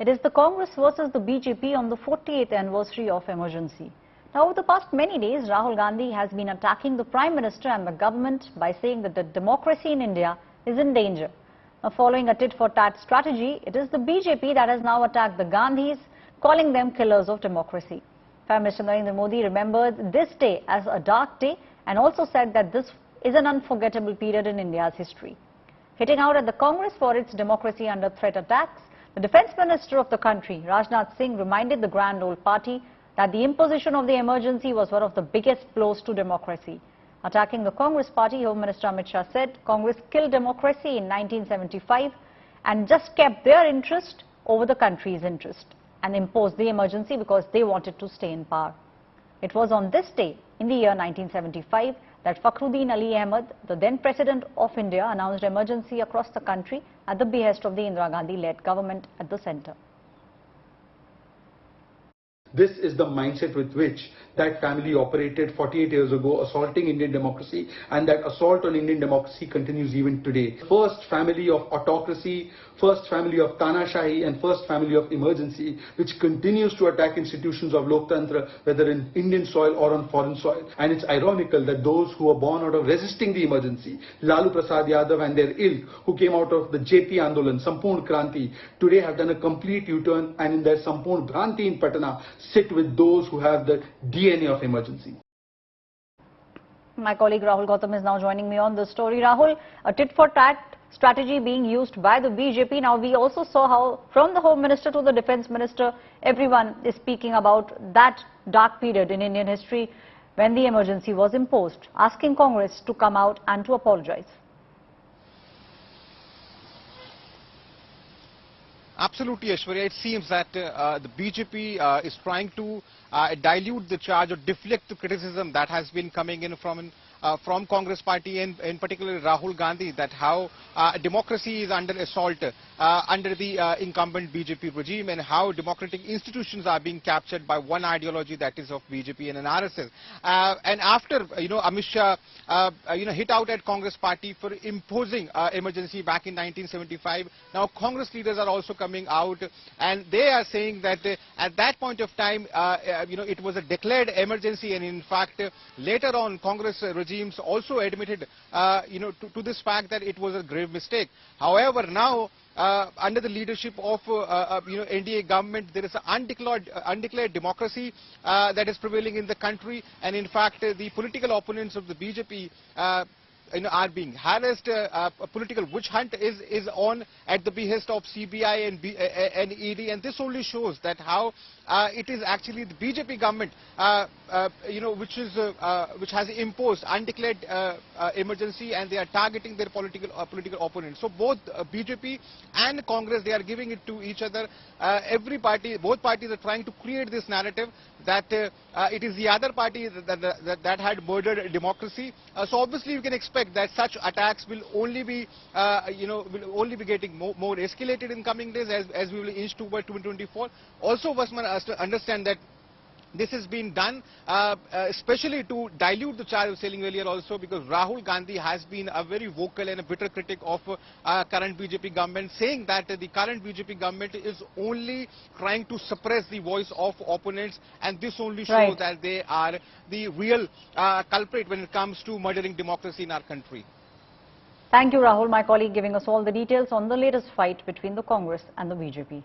It is the Congress versus the BJP on the 48th anniversary of emergency. Now, over the past many days, Rahul Gandhi has been attacking the Prime Minister and the government by saying that the democracy in India is in danger. Now, following a tit-for-tat strategy, it is the BJP that has now attacked the Gandhis, calling them killers of democracy. Prime Minister Narendra Modi remembered this day as a dark day and also said that this is an unforgettable period in India's history. Hitting out at the Congress for its democracy under threat attacks, the Defence Minister of the country, Rajnath Singh, reminded the Grand Old Party that the imposition of the emergency was one of the biggest blows to democracy. Attacking the Congress party, Home Minister Amit Shah said Congress killed democracy in 1975 and just kept their interest over the country's interest and imposed the emergency because they wanted to stay in power. It was on this day in the year 1975 that Fakhruddin Ali Ahmed, the then President of India, announced emergency across the country at the behest of the Indira Gandhi-led government at the centre. This is the mindset with which that family operated 48 years ago, assaulting Indian democracy, and that assault on Indian democracy continues even today. First family of autocracy, first family of Tanashahi, and first family of emergency, which continues to attack institutions of Loktantra, whether in Indian soil or on foreign soil. And it's ironical that those who were born out of resisting the emergency, Lalu Prasad Yadav and their ilk, who came out of the JP Andolan, Sampurn Kranti, today have done a complete U-turn and in their Sampurn Bhranti in Patna, sit with those who have the DNA of emergency. My colleague Rahul Gautam is now joining me on this story. Rahul, a tit-for-tat strategy being used by the BJP. Now, we also saw how from the Home Minister to the Defence Minister, everyone is speaking about that dark period in Indian history when the emergency was imposed, asking Congress to come out and to apologize. Absolutely, Aishwarya. It seems that the BJP is trying to dilute the charge or deflect the criticism that has been coming in from Congress party and in particular Rahul Gandhi, that how democracy is under assault under the incumbent BJP regime, and how democratic institutions are being captured by one ideology, that is of BJP and RSS. And after Amit Shah hit out at Congress party for imposing emergency back in 1975, now Congress leaders are also coming out and they are saying that at that point of time it was a declared emergency, and in fact later on Congress regimes also admitted to this fact that it was a grave mistake. However, now under the leadership of NDA government, there is an undeclared democracy that is prevailing in the country, and in fact the political opponents of the BJP are being harassed. A political witch hunt is on at the behest of CBI and ED, and this only shows that how it is actually the BJP government which has imposed undeclared emergency, and they are targeting their political opponents. So both BJP and Congress, they are giving it to each other. Both parties are trying to create this narrative that it is the other party that had murdered democracy. So obviously you can expect that such attacks will only be getting more escalated in coming days as we will inch toward 2024. Also, one must understand that this has been done especially to dilute the charge I was saying earlier also, because Rahul Gandhi has been a very vocal and a bitter critic of current BJP government, saying that the current BJP government is only trying to suppress the voice of opponents, and this only shows that they are the real culprit when it comes to murdering democracy in our country. Thank you, Rahul, my colleague, giving us all the details on the latest fight between the Congress and the BJP.